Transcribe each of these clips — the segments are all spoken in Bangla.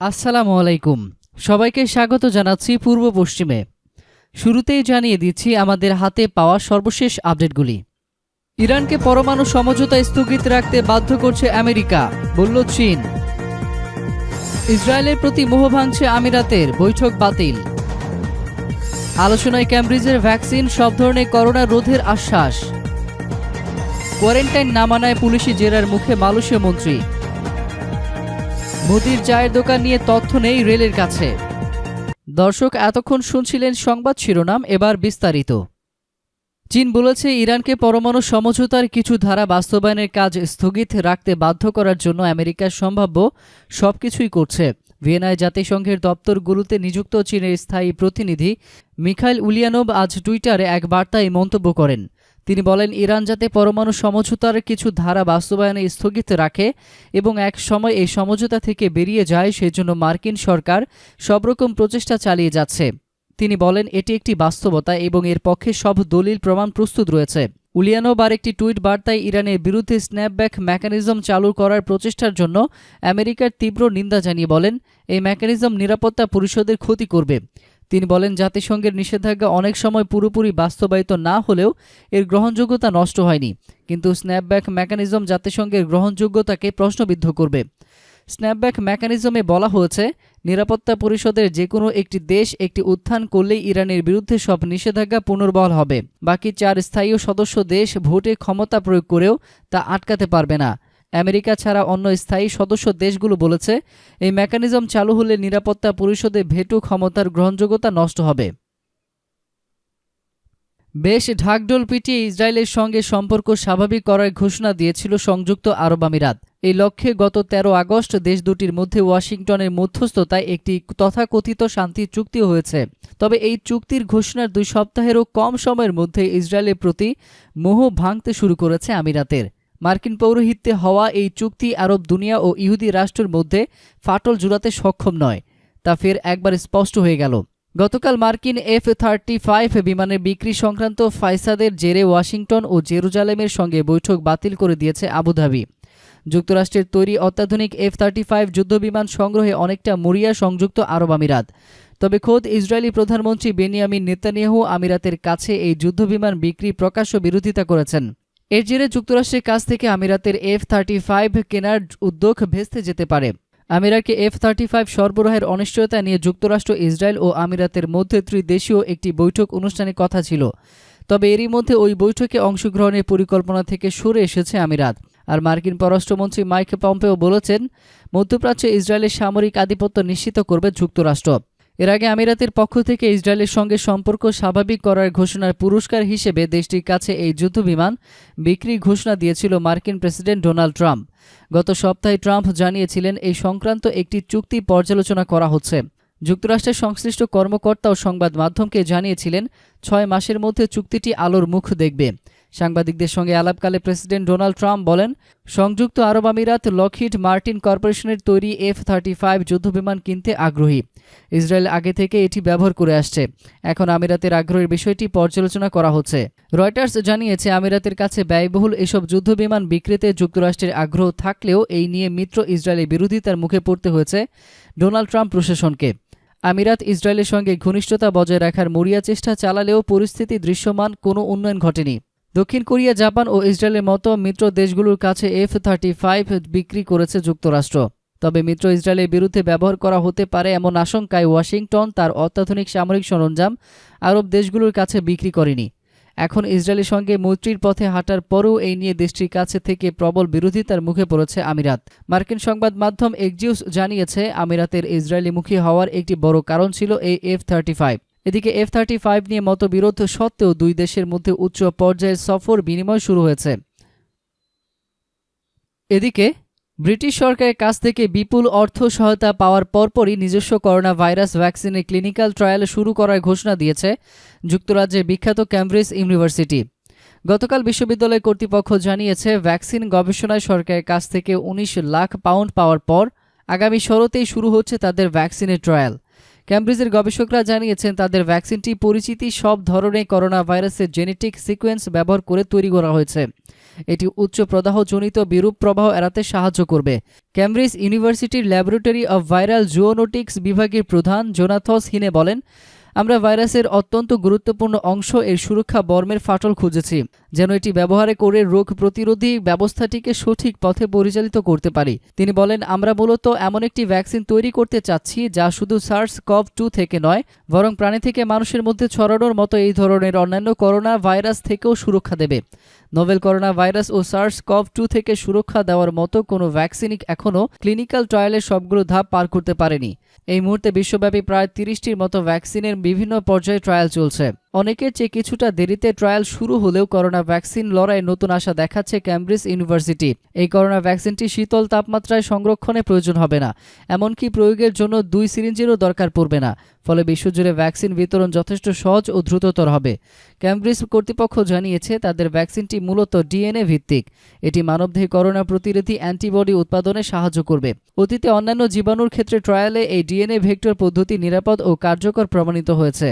আসসালামু আলাইকুম। সবাইকে স্বাগত জানাচ্ছি পূর্ব পশ্চিমে। শুরুতেই জানিয়ে দিচ্ছি আমাদের হাতে পাওয়া সর্বশেষ আপডেটগুলি। ইরানকে পরমাণু সমঝোতা স্থগিত রাখতে বাধ্য করছে আমেরিকা, বলল চীন। ইসরায়েলের প্রতি মোহ ভাঙছে আমিরাতের, বৈঠক বাতিল। আলোচনায় ক্যামব্রিজের ভ্যাকসিন, সব ধরনের করোনা রোধের আশ্বাস। কোয়ারেন্টাইন না মানায় পুলিশি জেরার মুখে মালয়েশীয় মন্ত্রী। মুদির চায়ের দোকান নিয়ে তথ্য নেই রেলের কাছে। দর্শক, এতক্ষণ শুনছিলেন সংবাদ শিরোনাম, এবার বিস্তারিত। চীন বলেছে ইরানকে পরমাণু সমঝোতার কিছু ধারা বাস্তবায়নের কাজ স্থগিত রাখতে বাধ্য করার জন্য আমেরিকা সম্ভাব্য সবকিছুই করছে। ভিয়েনায় জাতিসংঘের দপ্তরগুলোতে নিযুক্ত চীনের স্থায়ী প্রতিনিধি মিখাইল উলিয়ানোভ আজ টুইটারে এক বার্তায় মন্তব্য করেন। তিনি বলেন, ইরান যাতে পরমাণু সমঝোতার কিছু ধারা বাস্তবায়নে স্থগিত রাখে এবং এক সময় এই সমঝোতা থেকে বেরিয়ে যায়, সেজন্য মার্কিন সরকার সবরকম প্রচেষ্টা চালিয়ে যাচ্ছে। তিনি বলেন, এটি একটি বাস্তবতা এবং এর পক্ষে সব দলিল প্রমাণ প্রস্তুত রয়েছে। উলিয়ানোভ আর একটি টুইট বার্তায় ইরানের বিরুদ্ধে স্ন্যাপব্যাক মেকানিজম চালু করার প্রচেষ্টার জন্য আমেরিকার তীব্র নিন্দা জানিয়ে বলেন, এই মেকানিজম নিরাপত্তা পরিষদের ক্ষতি করবে। তিনি বলেন, জাতিসংঘের নিষেধাজ্ঞা অনেক সময় পুরোপুরি বাস্তবায়িত না হলেও এর গ্রহণযোগ্যতা নষ্ট হয়নি, কিন্তু স্ন্যাপব্যাক মেকানিজম জাতিসংঘের গ্রহণযোগ্যতাকে প্রশ্নবিদ্ধ করবে। স্ন্যাপব্যাক মেকানিজমে বলা হয়েছে, নিরাপত্তা পরিষদের যে কোনো একটি দেশ একটি উত্থান করলেই ইরানের বিরুদ্ধে সব নিষেধাজ্ঞা পুনর্বহাল হবে। বাকি 4 স্থায়ী সদস্য দেশ ভোটে ক্ষমতা প্রয়োগ করেও তা আটকাতে পারবে না। আমেরিকা ছাড়া অন্য স্থায়ী সদস্য দেশগুলো বলেছে, এই মেকানিজম চালু হলে নিরাপত্তা পরিষদে ভেটো ক্ষমতার গ্রহণযোগ্যতা নষ্ট হবে। বেশ ঢাকঢোল পিটিয়ে ইসরায়েলের সঙ্গে সম্পর্ক স্বাভাবিক করার ঘোষণা দিয়েছিল সংযুক্ত আরব আমিরাত। এই লক্ষ্যে গত 13 আগস্ট দেশ দুটির মধ্যে ওয়াশিংটনের মধ্যস্থতায় একটি তথাকথিত শান্তি চুক্তি হয়েছে। তবে এই চুক্তির ঘোষণার 2 সপ্তাহেরও কম সময়ের মধ্যে ইসরায়েলের প্রতি মোহ ভাঙতে শুরু করেছে আমিরাতের। মার্কিন পৌরোহিত্যে হওয়া এই চুক্তি আরব দুনিয়া ও ইহুদি রাষ্ট্রের মধ্যে ফাটল জোড়াতে সক্ষম নয়, তা ফের একবার স্পষ্ট হয়ে গেল। গতকাল মার্কিন F-35 বিমানের বিক্রি সংক্রান্ত ফায়সাদের জেরে ওয়াশিংটন ও জেরুজালেমের সঙ্গে বৈঠক বাতিল করে দিয়েছে আবুধাবি। যুক্তরাষ্ট্রের তৈরি অত্যাধুনিক F-35 যুদ্ধবিমান সংগ্রহে অনেকটা মরিয়া সংযুক্ত আরব আমিরাত। তবে খোদ ইসরায়েলি প্রধানমন্ত্রী বেনিয়ামিন নেতানিয়াহু আমিরাতের কাছে এই যুদ্ধবিমান বিক্রি প্রকাশ্য বিরোধিতা করেছেন। এর জেরে যুক্তরাষ্ট্রের কাছ থেকে আমিরাতের F-35 কেনার উদ্যোগ ভেস্তে যেতে পারে। আমিরাকে F-35 সরবরাহের অনিশ্চয়তা নিয়ে যুক্তরাষ্ট্র, ইসরায়েল ও আমিরাতের মধ্যে ত্রিদেশীয় একটি বৈঠক অনুষ্ঠানের কথা ছিল। তবে এরই মধ্যে ওই বৈঠকে অংশগ্রহণের পরিকল্পনা থেকে সরে এসেছে আমিরাত। আর মার্কিন পররাষ্ট্রমন্ত্রী মাইক পম্পেও বলেছেন, মধ্যপ্রাচ্যে ইসরায়েলের সামরিক আধিপত্য নিশ্চিত করবে যুক্তরাষ্ট্র। এর আগে আমিরাতের পক্ষ থেকে ইসরায়েলের সঙ্গে সম্পর্ক স্বাভাবিক করার ঘোষণার পুরস্কার হিসেবে দেশটির কাছে এই যুদ্ধবিমান বিক্রির ঘোষণা দিয়েছিল মার্কিন প্রেসিডেন্ট ডোনাল্ড ট্রাম্প। গত সপ্তাহে ট্রাম্প জানিয়েছিলেন, এই সংক্রান্ত একটি চুক্তি পর্যালোচনা করা হচ্ছে। যুক্তরাষ্ট্রের সংশ্লিষ্ট কর্মকর্তা ও সংবাদ মাধ্যমকে জানিয়েছিলেন, 6 মাসের মধ্যে চুক্তিটি আলোর মুখ দেখবে। সাংবাদিকদের সঙ্গে আলাপকালে প্রেসিডেন্ট ডোনাল্ড ট্রাম্প বলেন, সংযুক্ত আরব আমিরাত লকহিড মার্টিন কর্পোরেশনের তৈরি F-35 যুদ্ধবিমান কিনতে আগ্রহী। ইসরায়েল আগে থেকে এটি ব্যবহার করে আসছে। এখন আমিরাতের আগ্রহের বিষয়টি পর্যালোচনা করা হচ্ছে। রয়টার্স জানিয়েছে, আমিরাতের কাছে ব্যয়বহুল এসব যুদ্ধবিমান বিক্রিতে যুক্তরাষ্ট্রের আগ্রহ থাকলেও এই নিয়ে মিত্র ইসরায়েলের বিরোধিতার মুখে পড়তে হয়েছে ডোনাল্ড ট্রাম্প প্রশাসনকে। আমিরাত ইসরায়েলের সঙ্গে ঘনিষ্ঠতা বজায় রাখার মরিয়া চেষ্টা চালালেও পরিস্থিতি দৃশ্যমান কোনো উন্নয়ন ঘটেনি। দক্ষিণ কোরিয়া, জাপান ও ইসরায়েলের মতো মিত্র দেশগুলোর কাছে F-35 বিক্রি করেছে যুক্তরাষ্ট্র। তবে মিত্র ইসরায়েলের বিরুদ্ধে ব্যবহার করা হতে পারে এমন আশঙ্কায় ওয়াশিংটন তার অত্যাধুনিক সামরিক সরঞ্জাম আরব দেশগুলোর কাছে বিক্রি করেনি। এখন ইসরায়েলের সঙ্গে মৈত্রীর পথে হাঁটার পরও এই নিয়ে দেশটির কাছে থেকে প্রবল বিরোধিতার মুখে পড়েছে আমিরাত। মার্কিন সংবাদ মাধ্যম এক্সিওস জানিয়েছে, আমিরাতের ইসরায়েলিমুখী হওয়ার একটি বড় কারণ ছিল এই F-35। এদিকে F-35 নিয়ে মতবিরোধ সত্ত্বেও 2 দেশের মধ্যে উচ্চ পর্যায়ের সফর বিনিময় শুরু হয়েছে। এদিকে ব্রিটিশ সরকারের কাছ থেকে বিপুল অর্থ সহায়তা পাওয়ার পরপরই নিজস্ব করোনা ভাইরাস ভ্যাকসিনের ক্লিনিক্যাল ট্রায়াল শুরু করার ঘোষণা দিয়েছে যুক্তরাজ্যের বিখ্যাত ক্যামব্রিজ ইউনিভার্সিটি। গতকাল বিশ্ববিদ্যালয় কর্তৃপক্ষ জানিয়েছে, ভ্যাকসিন গবেষণায় সরকারের কাছ থেকে 19 লাখ পাউন্ড পাওয়ার পর আগামী শরতেই শুরু হচ্ছে তাদের ভ্যাকসিনের ট্রায়াল। ক্যামব্রিজের গবেষকরা জানিয়েছেন তাদের ভ্যাকসিনটি পরিচিতি সব ধরনের করোনা ভাইরাসের জেনেটিক সিকোয়েন্স ব্যবহার করে তৈরি করা হয়েছে। এটি উচ্চ প্রদাহজনিত বিরূপ প্রবাহ এড়াতে সাহায্য করবে। ক্যামব্রিজ ইউনিভার্সিটির ল্যাবরেটরি অব ভাইরাল জুওনোটিক্স বিভাগের প্রধান জোনাথস হিনে বলেন, আমরা ভাইরাসের অত্যন্ত গুরুত্বপূর্ণ অংশ এর সুরক্ষা বর্মের ফাটল খুঁজেছি, যেন এটি ব্যবহার করে রোগ প্রতিরোধী ব্যবস্থাটিকে সঠিক পথে পরিচালিত করতে পারি। তিনি বলেন, আমরা মূলত এমন একটি ভ্যাকসিন তৈরি করতে চাচ্ছি যা শুধু SARS-CoV-2 থেকে নয়, বরং প্রাণী থেকে মানুষের মধ্যে ছড়ানোর মতো এই ধরনের অন্যান্য করোনা ভাইরাস থেকেও সুরক্ষা দেবে। নোভেল করোনা ভাইরাস ও SARS-CoV-2 থেকে সুরক্ষা দেওয়ার মতো কোনো ভ্যাকসিনই এখনও ক্লিনিক্যাল ট্রায়ালের সবগুলো ধাপ পার করতে পারেনি। এই মুহূর্তে বিশ্বব্যাপী প্রায় 30টির মতো ভ্যাকসিনের বিভিন্ন পর্যায়ে ট্রায়াল চলছে। অনেকের চেয়ে কিছুটা দেরিতে ট্রায়াল শুরু হলেও করোনা ভ্যাকসিন লড়াইয়ে নতুন আশা দেখাচ্ছে ক্যামব্রিজ ইউনিভার্সিটি। এই করোনা ভ্যাকসিনটি শীতল তাপমাত্রায় সংরক্ষণে প্রয়োজন হবে না, এমনকি প্রয়োগের জন্য 2 সিরিঞ্জেরও দরকার পড়বে না। ফলে বিশ্বজুড়ে ভ্যাকসিন বিতরণ যথেষ্ট সহজ ও দ্রুততর হবে। ক্যামব্রিজ কর্তৃপক্ষ জানিয়েছে তাদের ভ্যাকসিনটি মূলত ডিএনএ ভিত্তিক। এটি মানবদেহে করোনা প্রতিরোধী অ্যান্টিবডি উৎপাদনে সাহায্য করবে। অতীতে অন্যান্য জীবাণুর ক্ষেত্রে ট্রায়ালে এই ডিএনএ ভেক্টর পদ্ধতি নিরাপদ ও কার্যকর প্রমাণিত হয়েছে।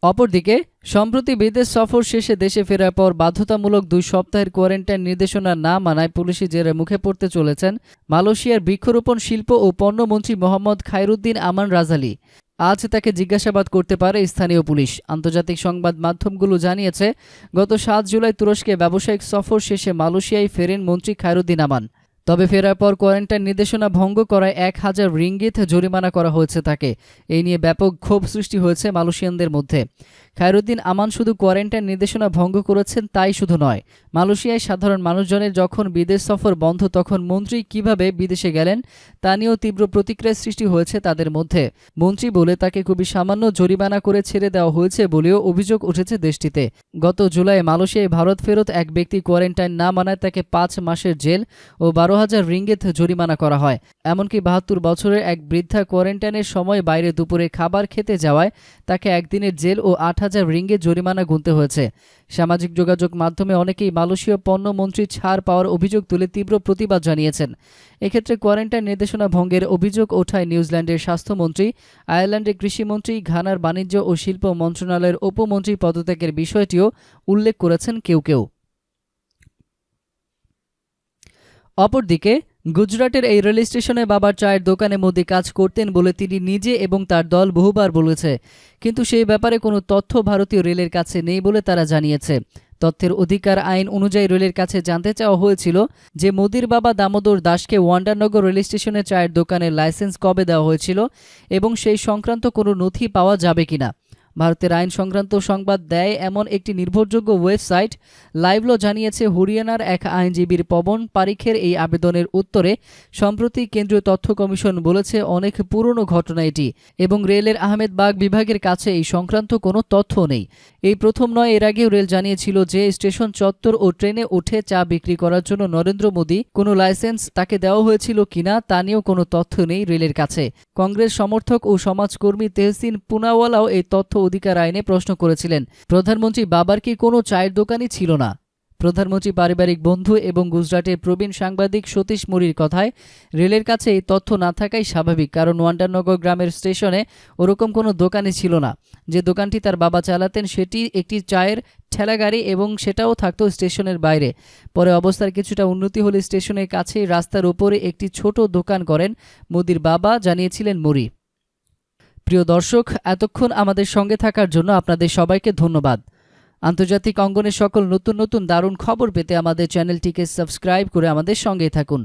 অপরদিকে সম্প্রতি বিদেশ সফর শেষে দেশে ফেরার পর বাধ্যতামূলক 2 সপ্তাহের কোয়ারেন্টাইন নির্দেশনা না মানায় পুলিশি জেরের মুখে পড়তে চলেছেন মালয়েশিয়ার বৃক্ষরোপণ শিল্প ও পণ্যমন্ত্রী মোহাম্মদ খায়রুদ্দিন আমান রাজালি। আজ তাকে জিজ্ঞাসাবাদ করতে পারে স্থানীয় পুলিশ। আন্তর্জাতিক সংবাদ মাধ্যমগুলো জানিয়েছে, গত 7 জুলাই তুরস্কে ব্যবসায়িক সফর শেষে মালয়েশিয়ায় ফেরেন মন্ত্রী খায়রুদ্দিন আমান। তবে ফেরার পর কোয়ারেন্টাইন নির্দেশনা ভঙ্গ করায় 1000 রিঙ্গিত জরিমানা করা হয়েছে তাকে। এই নিয়ে ব্যাপক ক্ষোভ সৃষ্টি হয়েছে মালয়েশিয়ানদের মধ্যে। খায়রুদ্দিন আমান শুধু কোয়ারেন্টাইন নির্দেশনা ভঙ্গ করেছেন তাই শুধু নয়, মালয়েশিয়ায় সাধারণ মানুষজনের যখন বিদেশ সফর বন্ধ তখন মন্ত্রী কিভাবে বিদেশে গেলেন তা নিয়েও তীব্র প্রতিক্রিয়া সৃষ্টি হয়েছে তাদের মধ্যে। মন্ত্রী বলে তাকে খুবই সামান্য জরিমানা করে ছেড়ে দেওয়া হয়েছে বলেও অভিযোগ উঠেছে দেশটিতে। গত জুলাই মালয়েশিয়ায় ভারত ফেরত এক ব্যক্তি কোয়ারেন্টাইন না মানায় তাকে 5 মাসের জেল ও 12,000 রিঙ্গিত জরিমানা করা হয়। এমনকি 72 বছরের এক বৃদ্ধা কোয়ারেন্টাইনের সময় বাইরে দুপুরে খাবার খেতে যাওয়ায় তাকে একদিনের জেল ও 8,000 রিঙ্গিত জরিমানা গুনতে হয়েছে। সামাজিক যোগাযোগ মাধ্যমে অনেকেই মালয়েশীয় পণ্যমন্ত্রী ছাড় পাওয়ার অভিযোগ তুলে তীব্র প্রতিবাদ জানিয়েছেন। এক্ষেত্রে কোয়ারেন্টাইন নির্দেশনা ভঙ্গের অভিযোগ ওঠায় নিউজিল্যান্ডের স্বাস্থ্যমন্ত্রী, আয়ারল্যান্ডের কৃষিমন্ত্রী, ঘানার বাণিজ্য ও শিল্প মন্ত্রণালয়ের উপমন্ত্রী পদত্যাগের বিষয়টিও উল্লেখ করেছেন কেউ কেউ। অপরদিকে গুজরাটের এই রেল স্টেশনে বাবার চায়ের দোকানে মোদি কাজ করতেন বলে তিনি নিজে এবং তার দল বহুবার বলেছে, কিন্তু সেই ব্যাপারে কোনো তথ্য ভারতীয় রেলের কাছে নেই বলে তারা জানিয়েছে। তথ্যের অধিকার আইন অনুযায়ী রেলের কাছে জানতে চাওয়া হয়েছিল যে মোদির বাবা দামোদর দাসকে ওয়ান্ডারনগর রেল স্টেশনে চায়ের দোকানের লাইসেন্স কবে দেওয়া হয়েছিল এবং সেই সংক্রান্ত কোনো নথি পাওয়া যাবে কিনা। ভারতের আইন সংক্রান্ত সংবাদ দেয় এমন একটি নির্ভরযোগ্য ওয়েবসাইট লাইভলো জানিয়েছে, হরিয়ানার এক আইনজীবীর পবন পারিখের এই আবেদনের উত্তরে সম্প্রতি কেন্দ্রীয় তথ্য কমিশন বলেছে অনেক পুরনো ঘটনা এটি এবং রেলের আহমেদবাগ বিভাগের কাছে এই সংক্রান্ত কোনো তথ্য নেই। এই প্রথম নয়, এর আগেও রেল জানিয়েছিল যে স্টেশন চত্বর ও ট্রেনে উঠে চা বিক্রি করার জন্য নরেন্দ্র মোদী কোনো লাইসেন্স তাকে দেওয়া হয়েছিল কিনা তা নিয়েও কোনো তথ্য নেই রেলের কাছে। কংগ্রেস সমর্থক ও সমাজকর্মী তেহসিন পুনাওয়ালাও এই তথ্য অধিকার আইনে প্রশ্ন করেছিলেন, প্রধানমন্ত্রী বাবার কি কোনো চায়ের দোকানই ছিল না? প্রধানমন্ত্রী পারিবারিক বন্ধু এবং গুজরাটের প্রবীণ সাংবাদিক সতীশ মুরির কথায় রেলের কাছে এই তথ্য না থাকাই স্বাভাবিক, কারণ ওয়ান্ডারনগর গ্রামের স্টেশনে ওরকম কোনো দোকানই ছিল না। যে দোকানটি তার বাবা চালাতেন সেটি একটি চায়ের ঠেলাগাড়ি এবং সেটাও থাকতো স্টেশনের বাইরে। পরে অবস্থার কিছুটা উন্নতি হলে স্টেশনের কাছেই রাস্তার উপরে একটি ছোট দোকান করেন মোদির বাবা, জানিয়েছিলেন মুরি। প্রিয় দর্শক, এতক্ষণ আমাদের সঙ্গে থাকার জন্য আপনাদের সবাইকে ধন্যবাদ। আন্তর্জাতিক অঙ্গনের সকল নতুন নতুন দারুণ খবর পেতে আমাদের চ্যানেলটিকে সাবস্ক্রাইব করে আমাদের সঙ্গেই থাকুন।